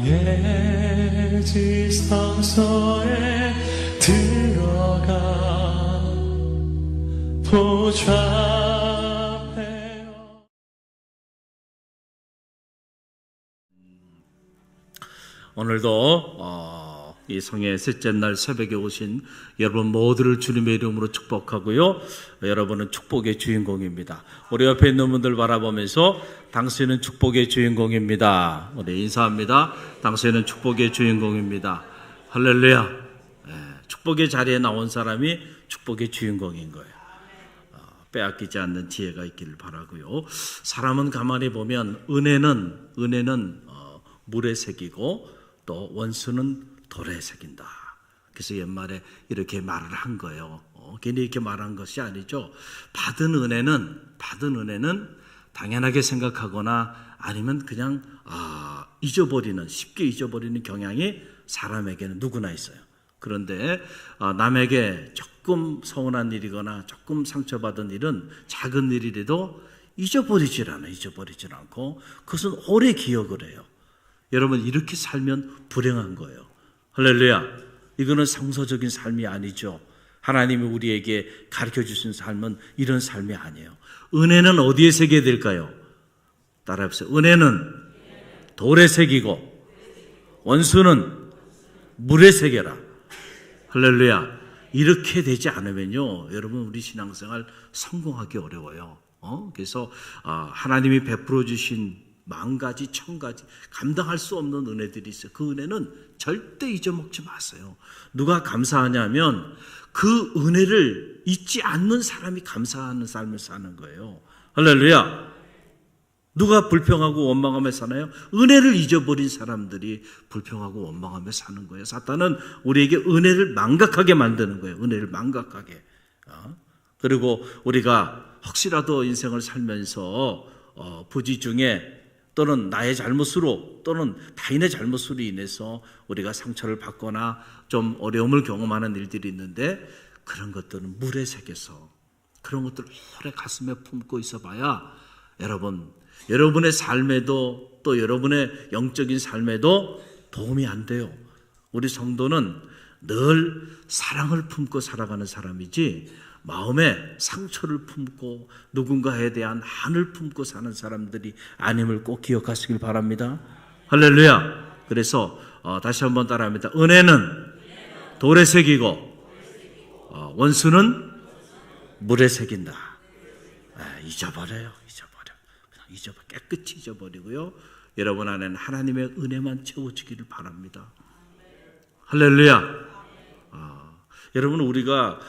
나의 지성소에 들어가 보좌 오늘도 이 성의 셋째 날 새벽에 오신 여러분 모두를 주님의 이름으로 축복하고요. 여러분은 축복의 주인공입니다. 우리 옆에 있는 분들 바라보면서 당신은 축복의 주인공입니다. 우리 인사합니다. 당신은 축복의 주인공입니다. 할렐루야. 축복의 자리에 나온 사람이 축복의 주인공인 거예요. 빼앗기지 않는 지혜가 있기를 바라고요. 사람은 가만히 보면 은혜는 물에 새기고 또 원수는 돌에 새긴다. 그래서 옛말에 이렇게 말을 한 거예요. 괜히 이렇게 말한 것이 아니죠. 받은 은혜는 당연하게 생각하거나 아니면 그냥 쉽게 잊어버리는 경향이 사람에게는 누구나 있어요. 그런데 남에게 조금 서운한 일이거나 조금 상처받은 일은 작은 일이라도 잊어버리질 않고 그것은 오래 기억을 해요. 여러분 이렇게 살면 불행한 거예요. 할렐루야. 이거는 성서적인 삶이 아니죠. 하나님이 우리에게 가르쳐 주신 삶은 이런 삶이 아니에요. 은혜는 어디에 새겨야 될까요? 따라해보세요. 은혜는 돌에 새기고 원수는 물에 새겨라. 할렐루야. 이렇게 되지 않으면요, 여러분 우리 신앙생활 성공하기 어려워요. 그래서 하나님이 베풀어 주신 10,000가지, 1,000가지 감당할 수 없는 은혜들이 있어요. 그 은혜는 절대 잊어먹지 마세요. 누가 감사하냐면 그 은혜를 잊지 않는 사람이 감사하는 삶을 사는 거예요. 할렐루야. 누가 불평하고 원망하며 사나요? 은혜를 잊어버린 사람들이 불평하고 원망하며 사는 거예요. 사탄은 우리에게 은혜를 망각하게 만드는 거예요. 은혜를 망각하게. 그리고 우리가 혹시라도 인생을 살면서 부지 중에 또는 나의 잘못으로 또는 타인의 잘못으로 인해서 우리가 상처를 받거나 좀 어려움을 경험하는 일들이 있는데 그런 것들은 물에 새겨서 그런 것들을 오래 가슴에 품고 있어봐야 여러분의 삶에도 또 여러분의 영적인 삶에도 도움이 안 돼요. 우리 성도는 늘 사랑을 품고 살아가는 사람이지 마음에 상처를 품고 누군가에 대한 한을 품고 사는 사람들이 아님을 꼭 기억하시길 바랍니다. 할렐루야. 그래서 다시 한번 따라합니다. 은혜는 돌에 새기고 원수는 물에 새긴다. 잊어버려요. 그냥 깨끗이 잊어버리고요. 여러분 안에는 하나님의 은혜만 채워지기를 바랍니다. 할렐루야. 여러분 우리가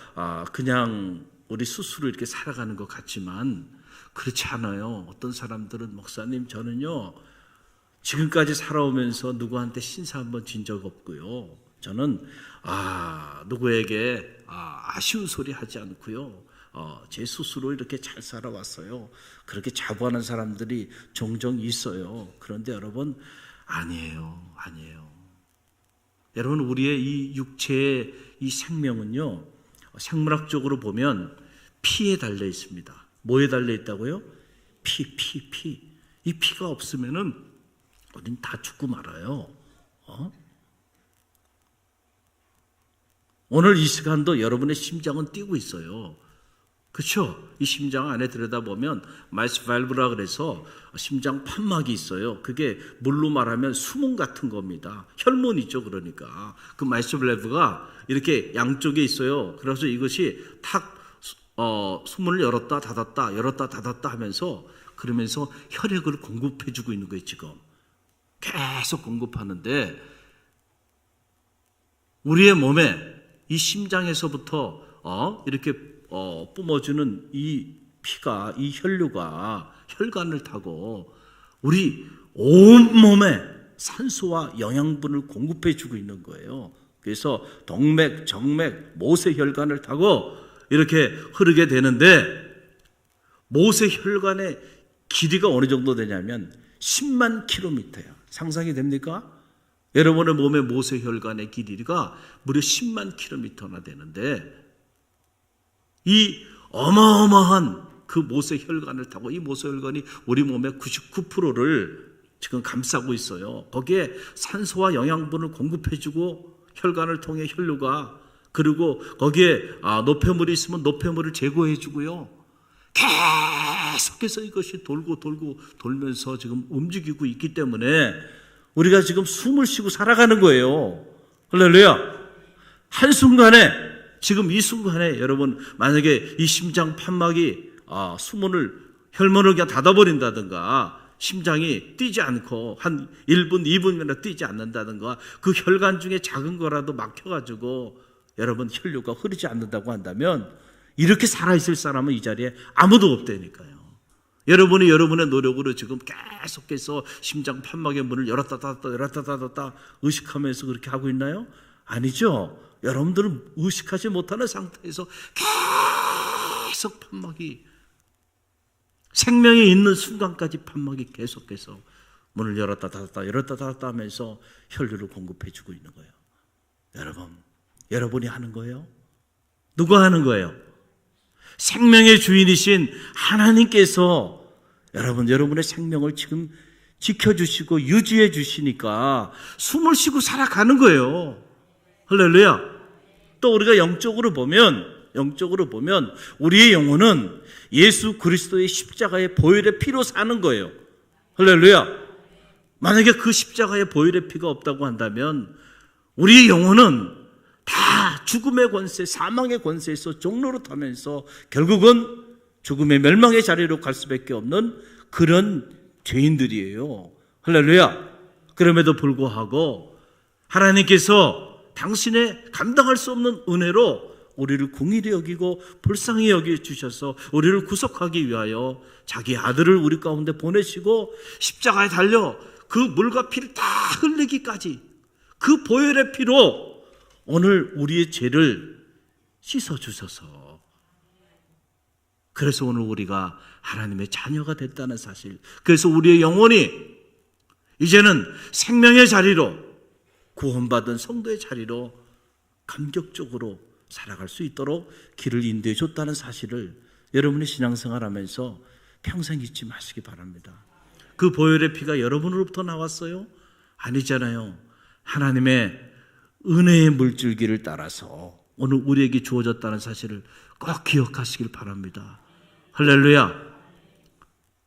그냥 우리 스스로 이렇게 살아가는 것 같지만 그렇지 않아요. 어떤 사람들은 목사님 저는요 지금까지 살아오면서 누구한테 신사 한번 진 적 없고요. 저는 누구에게 아쉬운 소리 하지 않고요. 제 스스로 이렇게 잘 살아왔어요. 그렇게 자부하는 사람들이 종종 있어요. 그런데 여러분 아니에요. 여러분 우리의 이 육체의 이 생명은요 생물학적으로 보면 피에 달려 있습니다. 뭐에 달려 있다고요? 피. 이 피가 없으면은 우린 다 죽고 말아요. 오늘 이 시간도 여러분의 심장은 뛰고 있어요. 그렇죠? 이 심장 안에 들여다보면 마이스 발브라 그래서 심장 판막이 있어요. 그게 물로 말하면 수문 같은 겁니다. 혈문이죠. 그러니까 그 마이스 발브가 이렇게 양쪽에 있어요. 그래서 이것이 탁 수문을 열었다 닫았다 하면서 그러면서 혈액을 공급해주고 있는 거예요. 지금 계속 공급하는데 우리의 몸에 이 심장에서부터 이렇게 뿜어주는 이 피가, 이 혈류가 혈관을 타고 우리 온몸에 산소와 영양분을 공급해주고 있는 거예요. 그래서 동맥, 정맥, 모세혈관을 타고 이렇게 흐르게 되는데 모세혈관의 길이가 어느 정도 되냐면 10만 킬로미터예요. 상상이 됩니까? 여러분의 몸의 모세혈관의 길이가 무려 10만 킬로미터나 되는데 이 어마어마한 그 모세혈관을 타고 이 모세혈관이 우리 몸의 99%를 지금 감싸고 있어요. 거기에 산소와 영양분을 공급해주고 혈관을 통해 혈류가, 그리고 거기에 노폐물이 있으면 노폐물을 제거해주고요. 계속해서 이것이 돌고 돌면서 지금 움직이고 있기 때문에 우리가 지금 숨을 쉬고 살아가는 거예요. 할렐루야. 한순간에, 지금 이 순간에 여러분 만약에 이 심장 판막이 혈문을 그냥 닫아버린다든가, 심장이 뛰지 않고 한 1분, 2분이나 뛰지 않는다든가, 그 혈관 중에 작은 거라도 막혀가지고 여러분 혈류가 흐르지 않는다고 한다면, 이렇게 살아있을 사람은 이 자리에 아무도 없다니까요. 여러분이 여러분의 노력으로 지금 계속해서 심장 판막의 문을 열었다 닫았다 의식하면서 그렇게 하고 있나요? 아니죠. 여러분들은 의식하지 못하는 상태에서 계속 판막이, 생명이 있는 순간까지 판막이 계속해서 문을 열었다 닫았다 하면서 혈류를 공급해주고 있는 거예요. 여러분이 하는 거예요? 누가 하는 거예요? 생명의 주인이신 하나님께서 여러분의 생명을 지금 지켜주시고 유지해 주시니까 숨을 쉬고 살아가는 거예요. 할렐루야. 또 우리가 영적으로 보면 우리의 영혼은 예수 그리스도의 십자가의 보혈의 피로 사는 거예요. 할렐루야. 만약에 그 십자가의 보혈의 피가 없다고 한다면 우리의 영혼은 다 죽음의 권세, 사망의 권세에서 종로로 타면서 결국은 죽음의 멸망의 자리로 갈 수밖에 없는 그런 죄인들이에요. 할렐루야. 그럼에도 불구하고 하나님께서 당신의 감당할 수 없는 은혜로 우리를 긍휼히 여기고 불쌍히 여겨주셔서 우리를 구속하기 위하여 자기 아들을 우리 가운데 보내시고 십자가에 달려 그 물과 피를 다 흘리기까지, 그 보혈의 피로 오늘 우리의 죄를 씻어주셔서, 그래서 오늘 우리가 하나님의 자녀가 됐다는 사실, 그래서 우리의 영혼이 이제는 생명의 자리로, 구원받은 성도의 자리로 감격적으로 살아갈 수 있도록 길을 인도해 줬다는 사실을 여러분의 신앙생활 하면서 평생 잊지 마시기 바랍니다. 그 보혈의 피가 여러분으로부터 나왔어요? 아니잖아요. 하나님의 은혜의 물줄기를 따라서 오늘 우리에게 주어졌다는 사실을 꼭 기억하시길 바랍니다. 할렐루야.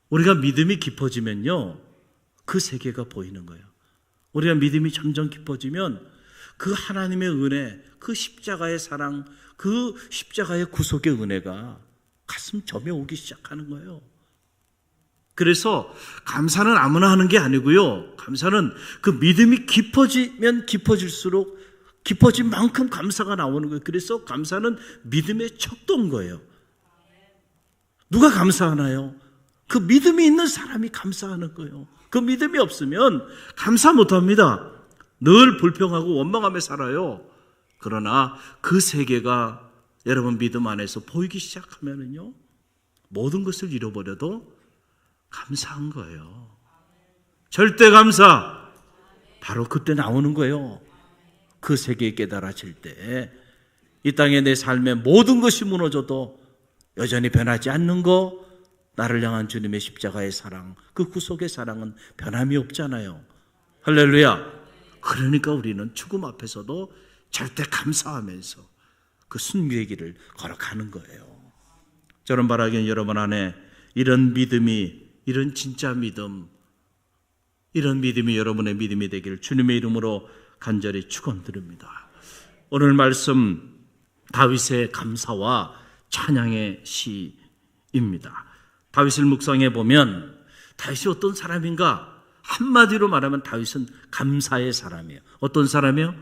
우리가 믿음이 깊어지면요, 그 세계가 보이는 거예요. 우리가 믿음이 점점 깊어지면 그 하나님의 은혜, 그 십자가의 사랑, 그 십자가의 구속의 은혜가 가슴 점에 오기 시작하는 거예요. 그래서 감사는 아무나 하는 게 아니고요, 감사는 그 믿음이 깊어지면 깊어질수록 깊어진 만큼 감사가 나오는 거예요. 그래서 감사는 믿음의 척도인 거예요. 누가 감사하나요? 그 믿음이 있는 사람이 감사하는 거예요. 그 믿음이 없으면 감사 못합니다. 늘 불평하고 원망하며 살아요. 그러나 그 세계가 여러분 믿음 안에서 보이기 시작하면은요, 모든 것을 잃어버려도 감사한 거예요. 절대 감사. 바로 그때 나오는 거예요. 그 세계에 깨달아질 때, 이 땅에 내 삶의 모든 것이 무너져도 여전히 변하지 않는 거, 나를 향한 주님의 십자가의 사랑, 그 구속의 사랑은 변함이 없잖아요. 할렐루야. 그러니까 우리는 죽음 앞에서도 절대 감사하면서 그 순교의 길을 걸어가는 거예요. 저는 바라기는 여러분 안에 이런 믿음이, 이런 진짜 믿음, 이런 믿음이 여러분의 믿음이 되기를 주님의 이름으로 간절히 축원드립니다. 오늘 말씀 다윗의 감사와 찬양의 시입니다. 다윗을 묵상해 보면 다윗이 어떤 사람인가? 한마디로 말하면 다윗은 감사의 사람이에요. 어떤 사람이요?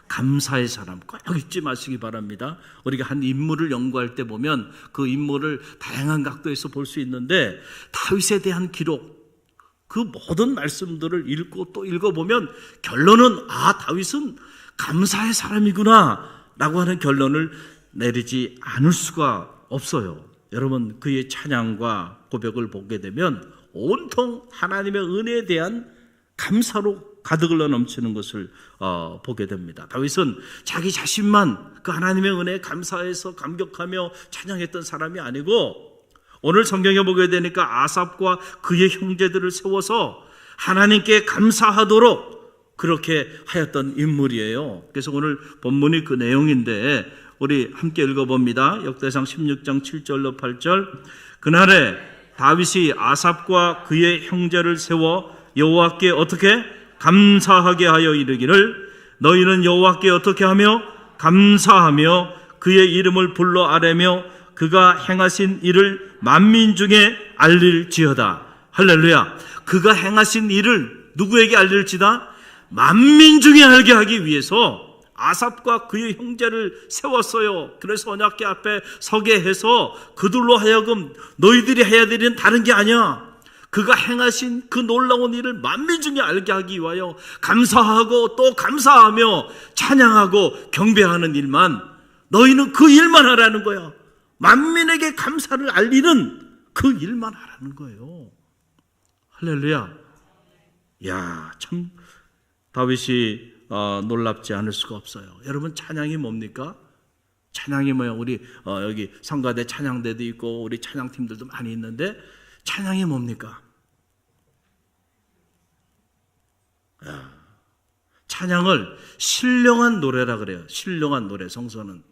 감사의 사람. 꼭 잊지 마시기 바랍니다. 우리가 한 인물을 연구할 때 보면 그 인물을 다양한 각도에서 볼 수 있는데, 다윗에 대한 기록, 그 모든 말씀들을 읽고 또 읽어보면 결론은 다윗은 감사의 사람이구나 라고 하는 결론을 내리지 않을 수가 없어요. 여러분, 그의 찬양과 고백을 보게 되면 온통 하나님의 은혜에 대한 감사로 가득을 넘치는 것을 보게 됩니다. 다윗은 자기 자신만 그 하나님의 은혜에 감사해서 감격하며 찬양했던 사람이 아니고, 오늘 성경에 보게 되니까 아삽과 그의 형제들을 세워서 하나님께 감사하도록 그렇게 하였던 인물이에요. 그래서 오늘 본문이 그 내용인데 우리 함께 읽어봅니다. 역대상 16장 7절로 8절. 그날에 다윗이 아삽과 그의 형제를 세워 여호와께 어떻게 감사하게 하여 이르기를 너희는 여호와께 어떻게 하며 감사하며 그의 이름을 불러 아뢰며 그가 행하신 일을 만민 중에 알릴지어다. 할렐루야. 그가 행하신 일을 누구에게 알릴지다? 만민 중에 알게 하기 위해서 아삽과 그의 형제를 세웠어요. 그래서 언약궤 앞에 서게 해서 그들로 하여금 너희들이 해야 될 일은 다른 게 아니야. 그가 행하신 그 놀라운 일을 만민 중에 알게 하기 위하여 감사하고 또 감사하며 찬양하고 경배하는 일만, 너희는 그 일만 하라는 거야. 만민에게 감사를 알리는 그 일만 하라는 거예요. 할렐루야. 야, 참 다윗이 놀랍지 않을 수가 없어요. 여러분, 찬양이 뭡니까? 찬양이 뭐예요? 우리 여기 성가대 찬양대도 있고 우리 찬양팀들도 많이 있는데 찬양이 뭡니까? 찬양을 신령한 노래라 그래요. 신령한 노래, 성서는.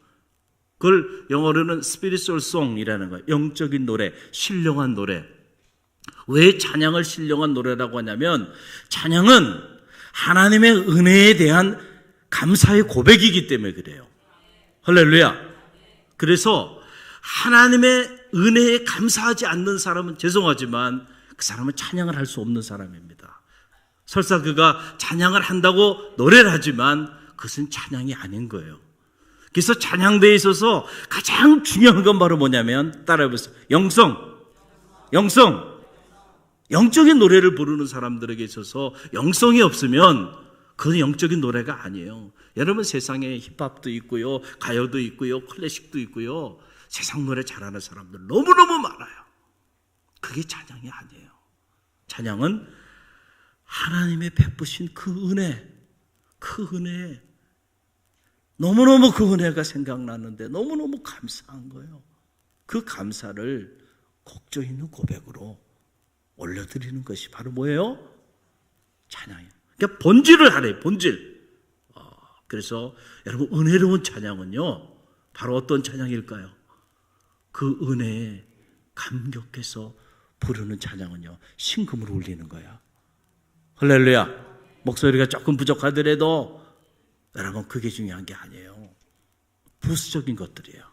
그걸 영어로는 spiritual song이라는 거예요. 영적인 노래, 신령한 노래. 왜 찬양을 신령한 노래라고 하냐면 찬양은 하나님의 은혜에 대한 감사의 고백이기 때문에 그래요. 할렐루야. 그래서 하나님의 은혜에 감사하지 않는 사람은 죄송하지만 그 사람은 찬양을 할 수 없는 사람입니다. 설사 그가 찬양을 한다고 노래를 하지만 그것은 찬양이 아닌 거예요. 그래서 찬양대에 있어서 가장 중요한 건 바로 뭐냐면 따라해보세요. 영성. 영적인 노래를 부르는 사람들에게 있어서 영성이 없으면 그건 영적인 노래가 아니에요. 여러분, 세상에 힙합도 있고요, 가요도 있고요, 클래식도 있고요. 세상 노래 잘하는 사람들 너무너무 많아요. 그게 찬양이 아니에요. 찬양은 하나님의 베푸신 그 은혜, 너무너무 그 은혜가 생각나는데 너무너무 감사한 거예요. 그 감사를 곡조 있는 고백으로 올려드리는 것이 바로 뭐예요? 찬양이에요. 그러니까 본질을 하래요. 본질. 그래서 여러분, 은혜로운 찬양은요 바로 어떤 찬양일까요? 그 은혜에 감격해서 부르는 찬양은요 신금을 울리는 거야. 할렐루야. 목소리가 조금 부족하더라도 여러분, 그게 중요한 게 아니에요. 부수적인 것들이에요.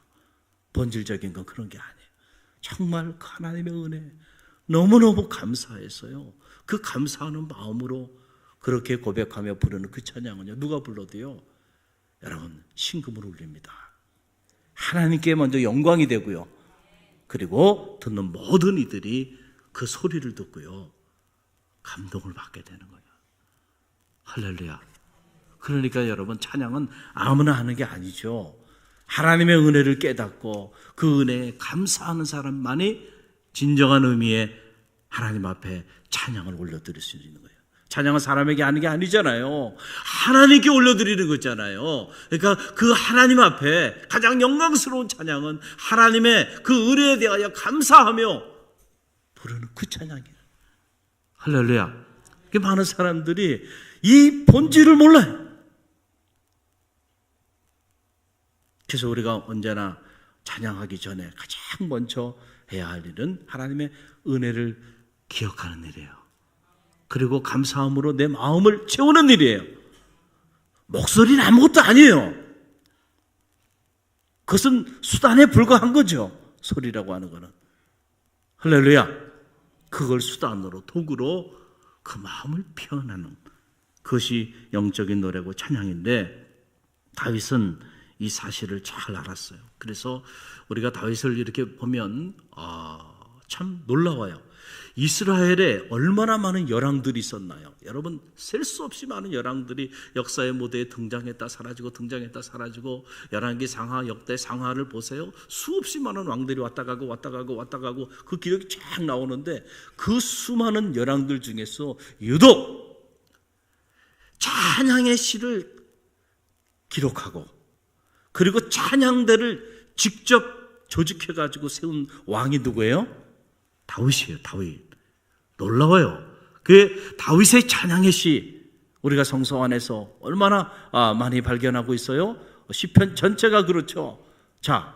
본질적인 건 그런 게 아니에요. 정말 하나님의 은혜 너무너무 감사해서요, 그 감사하는 마음으로 그렇게 고백하며 부르는 그 찬양은요 누가 불러도요 여러분 신금을 울립니다. 하나님께 먼저 영광이 되고요, 그리고 듣는 모든 이들이 그 소리를 듣고요 감동을 받게 되는 거예요. 할렐루야. 그러니까 여러분, 찬양은 아무나 하는 게 아니죠. 하나님의 은혜를 깨닫고 그 은혜에 감사하는 사람만이 진정한 의미의 하나님 앞에 찬양을 올려드릴 수 있는 거예요. 찬양은 사람에게 하는 게 아니잖아요. 하나님께 올려드리는 거잖아요. 그러니까 그 하나님 앞에 가장 영광스러운 찬양은 하나님의 그 은혜에 대하여 감사하며 부르는 그 찬양이에요. 할렐루야. 많은 사람들이 이 본질을 몰라요. 그래서 우리가 언제나 찬양하기 전에 가장 먼저 해야 할 일은 하나님의 은혜를 기억하는 일이에요. 그리고 감사함으로 내 마음을 채우는 일이에요. 목소리는 아무것도 아니에요. 그것은 수단에 불과한 거죠. 소리라고 하는 거는. 할렐루야. 그걸 수단으로, 도구로 그 마음을 표현하는 그것이 영적인 노래고 찬양인데, 다윗은 이 사실을 잘 알았어요. 그래서 우리가 다윗을 이렇게 보면 참 놀라워요. 이스라엘에 얼마나 많은 열왕들이 있었나요? 여러분, 셀 수 없이 많은 열왕들이 역사의 무대에 등장했다 사라지고 열왕기 상하, 역대 상하를 보세요. 수없이 많은 왕들이 왔다 가고 그 기록이 쫙 나오는데 그 수많은 열왕들 중에서 유독 찬양의 시를 기록하고 그리고 찬양대를 직접 조직해가지고 세운 왕이 누구예요? 다윗이에요. 다윗. 놀라워요. 그 다윗의 찬양의 시 우리가 성서 안에서 얼마나 많이 발견하고 있어요. 시편 전체가 그렇죠. 자,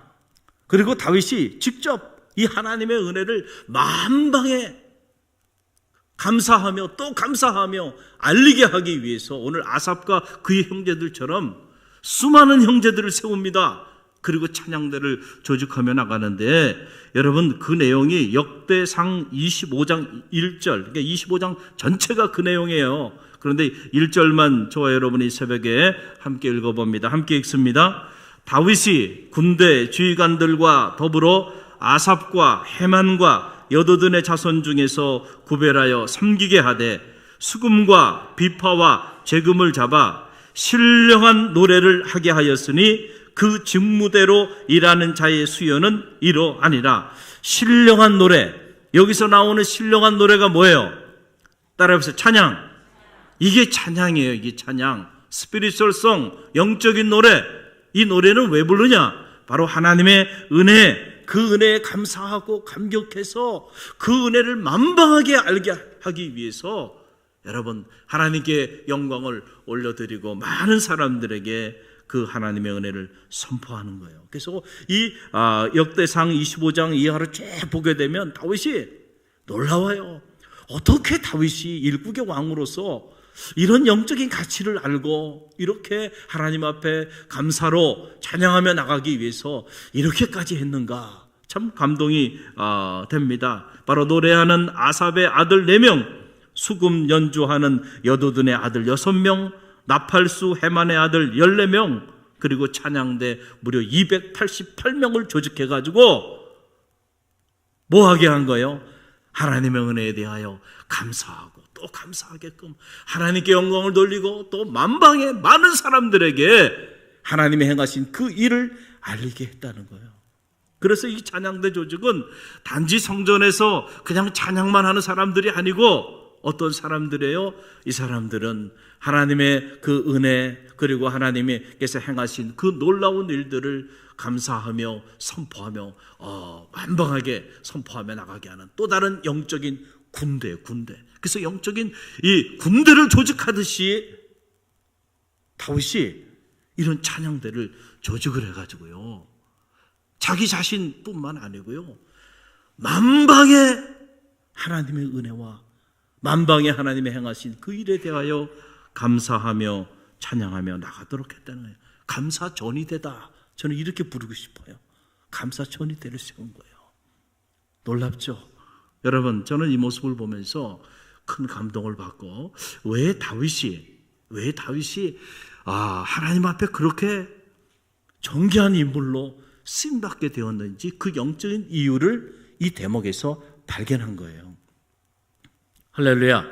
그리고 다윗이 직접 이 하나님의 은혜를 만방에 감사하며 또 감사하며 알리게 하기 위해서 오늘 아삽과 그의 형제들처럼 수많은 형제들을 세웁니다. 그리고 찬양대를 조직하며 나가는데, 여러분 그 내용이 역대상 25장 1절, 그러니까 25장 전체가 그 내용이에요. 그런데 1절만 저와 여러분이 새벽에 함께 읽어봅니다. 함께 읽습니다. 다윗이 군대 지휘관들과 더불어 아삽과 헤만과 여도든의 자손 중에서 구별하여 섬기게 하되 수금과 비파와 재금을 잡아 신령한 노래를 하게 하였으니 그 직무대로 일하는 자의 수요는 이러하니라. 신령한 노래, 여기서 나오는 신령한 노래가 뭐예요? 따라해보세요. 찬양. 이게 찬양이에요. 이게 찬양. 스피리추얼송, 영적인 노래. 이 노래는 왜 부르냐? 바로 하나님의 은혜, 그 은혜에 감사하고 감격해서 그 은혜를 만방하게 알게 하기 위해서 여러분 하나님께 영광을 올려드리고 많은 사람들에게 그 하나님의 은혜를 선포하는 거예요. 그래서 이 역대상 25장 이하를 쭉 보게 되면 다윗이 놀라워요. 어떻게 다윗이 일국의 왕으로서 이런 영적인 가치를 알고 이렇게 하나님 앞에 감사로 찬양하며 나가기 위해서 이렇게까지 했는가? 참 감동이 됩니다. 바로 노래하는 아삽의 아들 4명, 수금 연주하는 여도든의 아들 6명, 나팔수 헤만의 아들 14명, 그리고 찬양대 무려 288명을 조직해가지고 뭐하게 한 거예요? 하나님의 은혜에 대하여 감사하고 또 감사하게끔 하나님께 영광을 돌리고 또 만방의 많은 사람들에게 하나님이 행하신 그 일을 알리게 했다는 거예요. 그래서 이 찬양대 조직은 단지 성전에서 그냥 찬양만 하는 사람들이 아니고 어떤 사람들이에요? 이 사람들은 하나님의 그 은혜 그리고 하나님께서 행하신 그 놀라운 일들을 감사하며 선포하며 만방하게 선포하며 나가게 하는 또 다른 영적인 군대. 그래서 영적인 이 군대를 조직하듯이 다윗이 이런 찬양대를 조직을 해가지고요, 자기 자신뿐만 아니고요, 만방의 하나님의 은혜와 만방의 하나님의 행하신 그 일에 대하여 감사하며 찬양하며 나가도록 했다는 거예요. 감사전이 되다. 저는 이렇게 부르고 싶어요. 감사전이 되를 세운 거예요. 놀랍죠? 여러분, 저는 이 모습을 보면서 큰 감동을 받고, 왜 다윗이 하나님 앞에 그렇게 존귀한 인물로 쓰임받게 되었는지 그 영적인 이유를 이 대목에서 발견한 거예요. 할렐루야.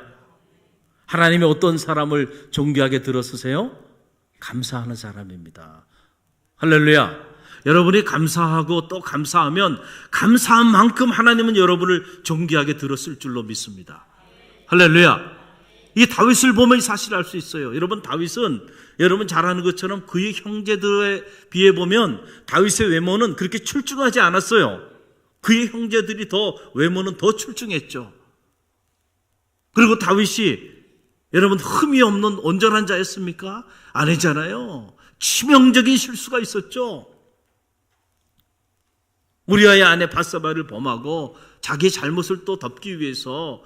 하나님이 어떤 사람을 존귀하게 들어쓰세요? 감사하는 사람입니다. 할렐루야. 여러분이 감사하고 또 감사하면 감사한 만큼 하나님은 여러분을 존귀하게 들었을 줄로 믿습니다. 할렐루야. 이 다윗을 보면 이 사실을 알 수 있어요. 여러분, 다윗은 여러분 잘 아는 것처럼 그의 형제들에 비해 보면 다윗의 외모는 그렇게 출중하지 않았어요. 그의 형제들이 외모는 더 출중했죠. 그리고 다윗이 여러분 흠이 없는 온전한 자였습니까? 아니잖아요. 치명적인 실수가 있었죠. 우리아의 아내 밧세바를 범하고 자기의 잘못을 또 덮기 위해서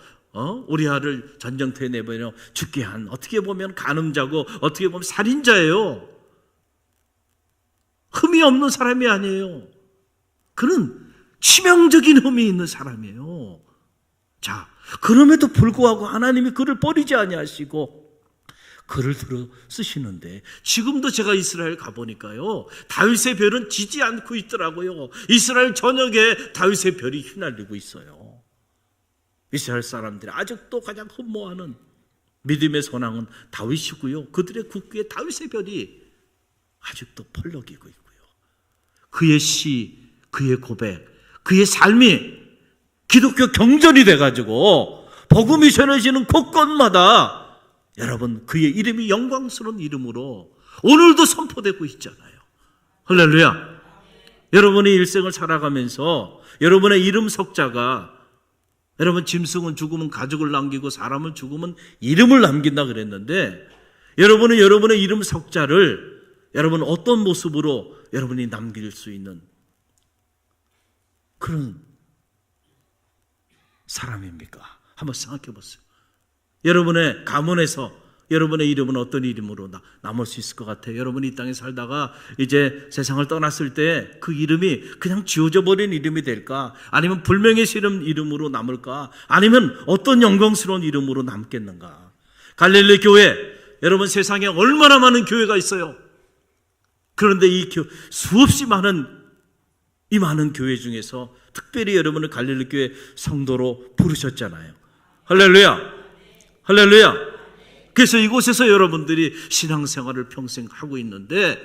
우리아를 전쟁터에 내버려 죽게 한, 어떻게 보면 간음자고 어떻게 보면 살인자예요. 흠이 없는 사람이 아니에요. 그는 치명적인 흠이 있는 사람이에요. 자, 그럼에도 불구하고 하나님이 그를 버리지 아니하시고 그를 들어 쓰시는데, 지금도 제가 이스라엘 가보니까요, 다윗의 별은 지지 않고 있더라고요. 이스라엘 전역에 다윗의 별이 휘날리고 있어요. 이스라엘 사람들이 아직도 가장 흠모하는 믿음의 선왕은 다윗이고요, 그들의 국기에 다윗의 별이 아직도 펄럭이고 있고요. 그의 시, 그의 고백, 그의 삶이 기독교 경전이 돼가지고 복음이 전해지는 곳곳마다 여러분 그의 이름이 영광스러운 이름으로 오늘도 선포되고 있잖아요. 할렐루야. 여러분의 일생을 살아가면서 여러분의 이름 석자가 여러분, 짐승은 죽으면 가죽을 남기고 사람은 죽으면 이름을 남긴다 그랬는데, 여러분은 여러분의 이름 석자를 여러분 어떤 모습으로 여러분이 남길 수 있는 그런 사람입니까? 한번 생각해 보세요. 여러분의 가문에서 여러분의 이름은 어떤 이름으로 남을 수 있을 것 같아요? 여러분이 이 땅에 살다가 이제 세상을 떠났을 때 그 이름이 그냥 지워져 버린 이름이 될까? 아니면 불명예 싫은 이름으로 남을까? 아니면 어떤 영광스러운 이름으로 남겠는가? 갈릴리 교회, 여러분 세상에 얼마나 많은 교회가 있어요. 그런데 수없이 많은 이 많은 교회 중에서 특별히 여러분을 갈릴리 교회 성도로 부르셨잖아요. 할렐루야! 할렐루야! 그래서 이곳에서 여러분들이 신앙생활을 평생 하고 있는데,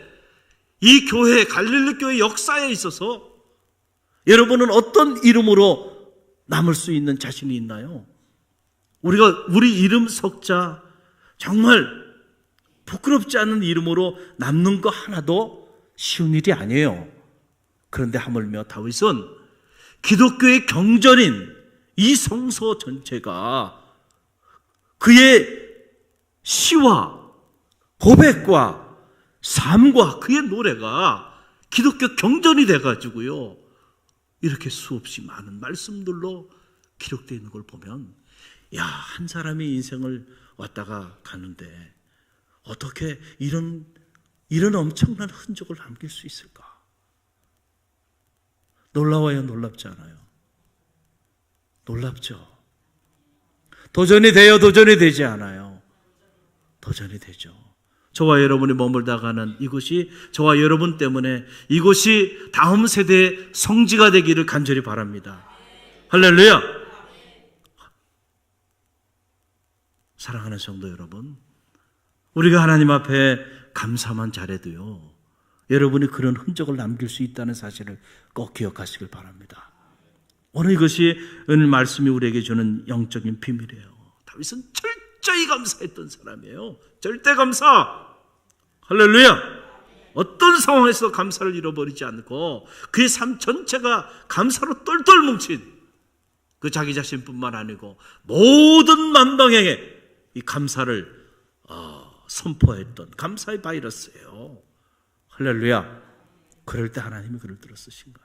이 교회, 갈릴리 교회 역사에 있어서 여러분은 어떤 이름으로 남을 수 있는 자신이 있나요? 우리 이름 석자 정말 부끄럽지 않은 이름으로 남는 거 하나도 쉬운 일이 아니에요. 그런데 하물며 다윗은 기독교의 경전인 이 성서 전체가 그의 시와 고백과 삶과 그의 노래가 기독교 경전이 돼가지고요, 이렇게 수없이 많은 말씀들로 기록되어 있는 걸 보면, 야, 한 사람이 인생을 왔다가 가는데 어떻게 이런 엄청난 흔적을 남길 수 있을까? 놀라워요, 놀랍지 않아요? 놀랍죠? 도전이 돼요, 도전이 되지 않아요? 도전이 되죠. 저와 여러분이 머물다 가는 이곳이 저와 여러분 때문에 이곳이 다음 세대의 성지가 되기를 간절히 바랍니다. 할렐루야! 사랑하는 성도 여러분, 우리가 하나님 앞에 감사만 잘해도요, 여러분이 그런 흔적을 남길 수 있다는 사실을 꼭 기억하시길 바랍니다. 오늘 이것이 오늘 말씀이 우리에게 주는 영적인 비밀이에요. 다윗은 철저히 감사했던 사람이에요. 절대 감사. 할렐루야. 어떤 상황에서 감사를 잃어버리지 않고 그의 삶 전체가 감사로 똘똘 뭉친, 그 자기 자신뿐만 아니고 모든 만방에게 이 감사를 선포했던 감사의 바이러스예요. 할렐루야. 그럴 때 하나님이 그를 들어 쓰신 거야.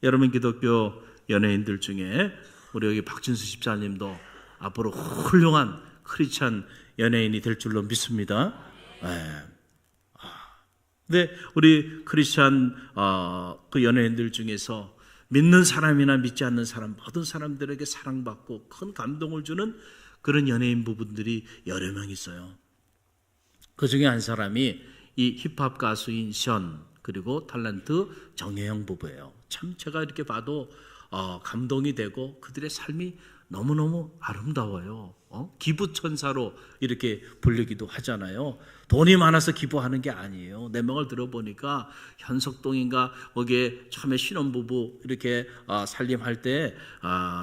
여러분, 기독교 연예인들 중에 우리 여기 박진수 집사님도 앞으로 훌륭한 크리스찬 연예인이 될 줄로 믿습니다. 근데 우리 크리스찬 그 연예인들 중에서 믿는 사람이나 믿지 않는 사람, 모든 사람들에게 사랑받고 큰 감동을 주는 그런 연예인 부분들이 여러 명 있어요. 그 중에 한 사람이 이 힙합 가수인 션, 그리고 탤런트 정혜영 부부예요. 참 제가 이렇게 봐도 감동이 되고 그들의 삶이 너무너무 아름다워요. 기부천사로 이렇게 불리기도 하잖아요. 돈이 많아서 기부하는 게 아니에요. 내 명을 들어보니까 현석동인가 거기에 처음에 신혼부부 이렇게 살림할 때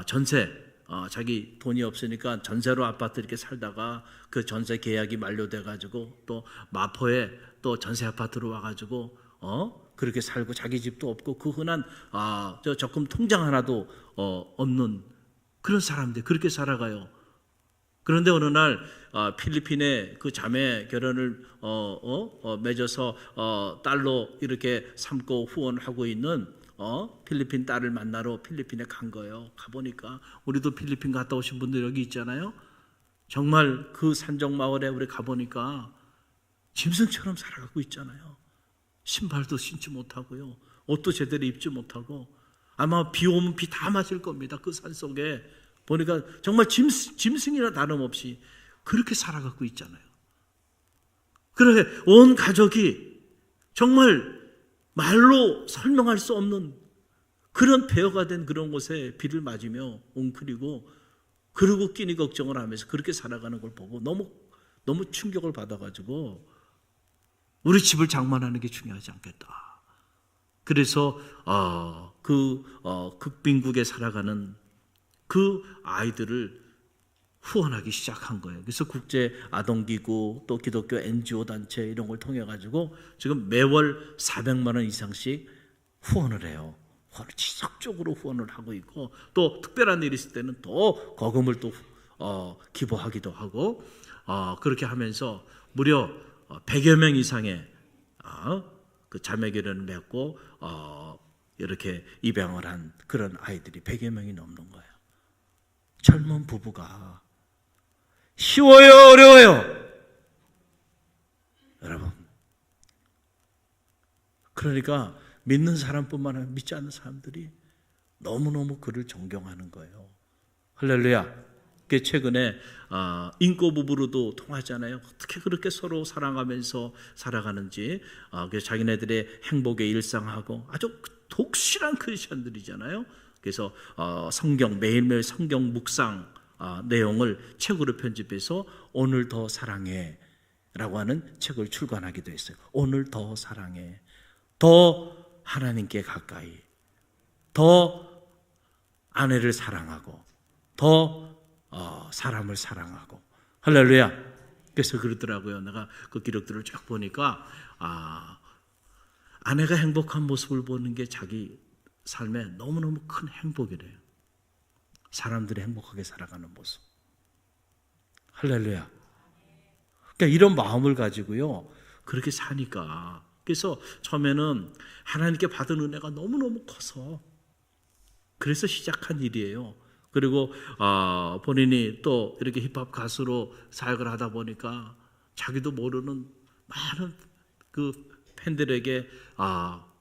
전세, 자기 돈이 없으니까 전세로 아파트 이렇게 살다가 그 전세 계약이 만료돼가지고 또 마포에 또 전세 아파트로 와가지고 그렇게 살고 자기 집도 없고 그 흔한 저 적금 통장 하나도 없는 그런 사람들 그렇게 살아가요. 그런데 어느 날 필리핀에 그 자매 결혼을 맺어서 딸로 이렇게 삼고 후원하고 있는 필리핀 딸을 만나러 필리핀에 간 거예요. 가보니까 우리도 필리핀 갔다 오신 분들 여기 있잖아요. 정말 그 산적 마을에 우리 가보니까 짐승처럼 살아가고 있잖아요. 신발도 신지 못하고요, 옷도 제대로 입지 못하고 아마 비 오면 비 다 맞을 겁니다. 그 산속에 보니까 정말 짐승이나 다름없이 그렇게 살아가고 있잖아요. 그렇게 온 가족이 정말 말로 설명할 수 없는 그런 폐허가 된 그런 곳에 비를 맞으며 웅크리고 그러고 끼니 걱정을 하면서 그렇게 살아가는 걸 보고 너무 충격을 받아가지고 우리 집을 장만하는 게 중요하지 않겠다. 그래서 극빈국에 살아가는 그 아이들을 후원하기 시작한 거예요. 그래서 국제 아동기구 또 기독교 NGO 단체 이런 걸 통해 가지고 지금 매월 400만 원 이상씩 후원을 해요. 지속적으로 후원을 하고 있고, 또 특별한 일이 있을 때는 또 거금을 또 기부하기도 하고, 그렇게 하면서 무려 100여 명 이상의 그 자매교련을 맺고 이렇게 입양을 한 그런 아이들이 100여 명이 넘는 거예요. 젊은 부부가 쉬워요, 어려워요? 여러분, 그러니까 믿는 사람뿐만 아니라 믿지 않는 사람들이 너무너무 그를 존경하는 거예요. 할렐루야. 최근에 인고 부부로도 통하잖아요. 어떻게 그렇게 서로 사랑하면서 살아가는지, 자기네들의 행복의 일상하고 아주 독실한 크리스천들이잖아요. 그래서 성경, 매일매일 성경 묵상 내용을 책으로 편집해서 오늘 더 사랑해 라고 하는 책을 출간하기도 했어요. 오늘 더 사랑해, 더 하나님께 가까이, 더 아내를 사랑하고, 더 사람을 사랑하고. 할렐루야. 그래서 그러더라고요. 내가 그 기록들을 쫙 보니까 아내가 행복한 모습을 보는 게 자기 삶에 너무너무 큰 행복이래요. 사람들이 행복하게 살아가는 모습. 할렐루야. 그러니까 이런 마음을 가지고요, 그렇게 사니까. 그래서 처음에는 하나님께 받은 은혜가 너무너무 커서 그래서 시작한 일이에요. 그리고 본인이 또 이렇게 힙합 가수로 사역을 하다 보니까 자기도 모르는 많은 그 팬들에게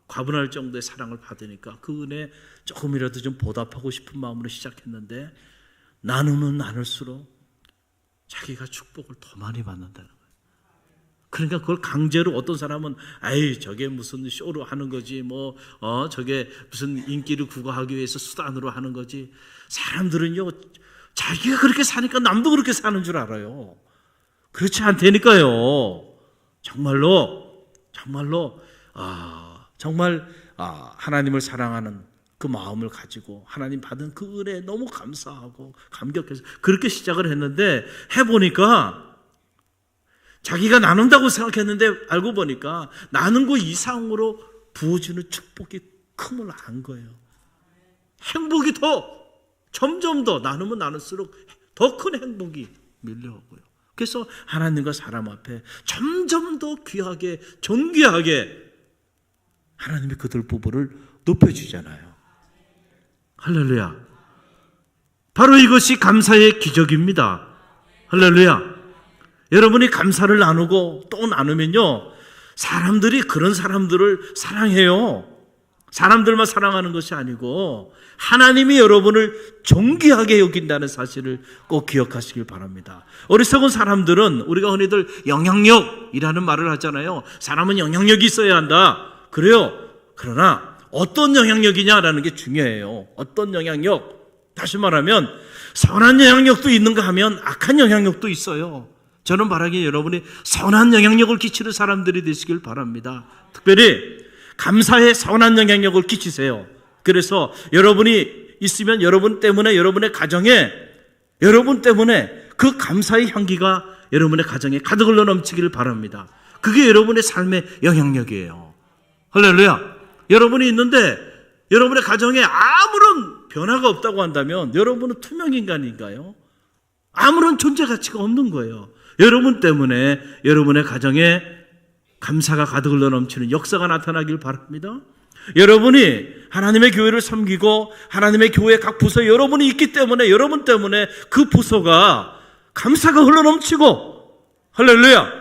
과분할 정도의 사랑을 받으니까 그 은혜 조금이라도 좀 보답하고 싶은 마음으로 시작했는데, 나누면 나눌수록 자기가 축복을 더 많이 받는다는 거예요. 그러니까 그걸 강제로, 어떤 사람은 저게 무슨 쇼로 하는 거지, 저게 무슨 인기를 구가하기 위해서 수단으로 하는 거지. 사람들은요, 자기가 그렇게 사니까 남도 그렇게 사는 줄 알아요. 그렇지 않다니까요. 정말 하나님을 사랑하는 그 마음을 가지고 하나님 받은 그 은혜에 너무 감사하고 감격해서 그렇게 시작을 했는데, 해보니까 자기가 나눈다고 생각했는데 알고 보니까 나눈 거 이상으로 부어주는 축복이 큼을 안 거예요. 행복이 점점 더 나누면 나눌수록 더 큰 행복이 밀려오고요. 그래서 하나님과 사람 앞에 점점 더 귀하게, 존귀하게 하나님이 그들 부부를 높여주잖아요. 할렐루야. 바로 이것이 감사의 기적입니다. 할렐루야. 여러분이 감사를 나누고 또 나누면요, 사람들이 그런 사람들을 사랑해요. 사람들만 사랑하는 것이 아니고 하나님이 여러분을 존귀하게 여긴다는 사실을 꼭 기억하시길 바랍니다. 어리석은 사람들은, 우리가 흔히들 영향력이라는 말을 하잖아요. 사람은 영향력이 있어야 한다. 그래요. 그러나 어떤 영향력이냐라는 게 중요해요. 어떤 영향력? 다시 말하면 선한 영향력도 있는가 하면 악한 영향력도 있어요. 저는 바라기에 여러분이 선한 영향력을 끼치는 사람들이 되시길 바랍니다. 특별히 감사의 선한 영향력을 끼치세요. 그래서 여러분이 있으면 여러분 때문에, 여러분의 가정에, 여러분 때문에 그 감사의 향기가 여러분의 가정에 가득 흘러 넘치기를 바랍니다. 그게 여러분의 삶의 영향력이에요. 할렐루야. 여러분이 있는데 여러분의 가정에 아무런 변화가 없다고 한다면 여러분은 투명인간인가요? 아무런 존재 가치가 없는 거예요. 여러분 때문에 여러분의 가정에 감사가 가득 흘러 넘치는 역사가 나타나길 바랍니다. 여러분이 하나님의 교회를 섬기고 하나님의 교회 각 부서에 여러분이 있기 때문에, 여러분 때문에 그 부서가 감사가 흘러 넘치고, 할렐루야,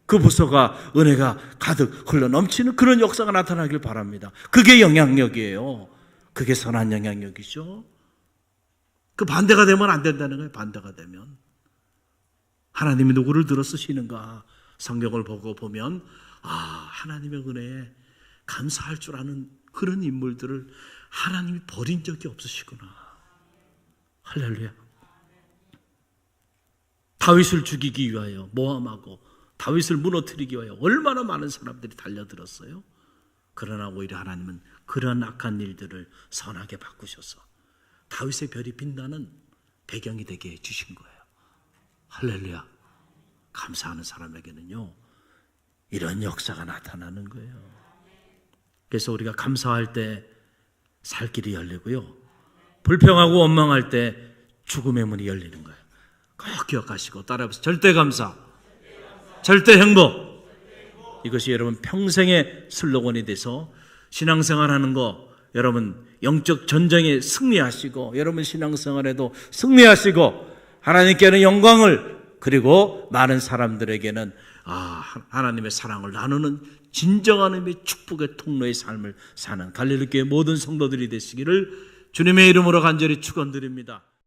그 부서가 은혜가 가득 흘러 넘치는 그런 역사가 나타나길 바랍니다. 그게 영향력이에요. 그게 선한 영향력이죠. 그 반대가 되면 안 된다는 거예요. 반대가 되면. 하나님이 누구를 들어 쓰시는가? 성경을 보고 보면 하나님의 은혜에 감사할 줄 아는 그런 인물들을 하나님이 버린 적이 없으시구나. 할렐루야. 다윗을 죽이기 위하여 모함하고 다윗을 무너뜨리기 위하여 얼마나 많은 사람들이 달려들었어요. 그러나 오히려 하나님은 그런 악한 일들을 선하게 바꾸셔서 다윗의 별이 빛나는 배경이 되게 해주신 거예요. 할렐루야. 감사하는 사람에게는요, 이런 역사가 나타나는 거예요. 그래서 우리가 감사할 때 살 길이 열리고요. 불평하고 원망할 때 죽음의 문이 열리는 거예요. 꼭 기억하시고 따라해보세요. 절대 감사, 절대 행복. 이것이 여러분 평생의 슬로건이 돼서 신앙생활하는 거 여러분 영적 전쟁에 승리하시고 여러분 신앙생활에도 승리하시고 하나님께는 영광을 그리고 많은 사람들에게는 하나님의 사랑을 나누는 진정한 의미의 축복의 통로의 삶을 사는 갈릴리 교회 모든 성도들이 되시기를 주님의 이름으로 간절히 축원드립니다.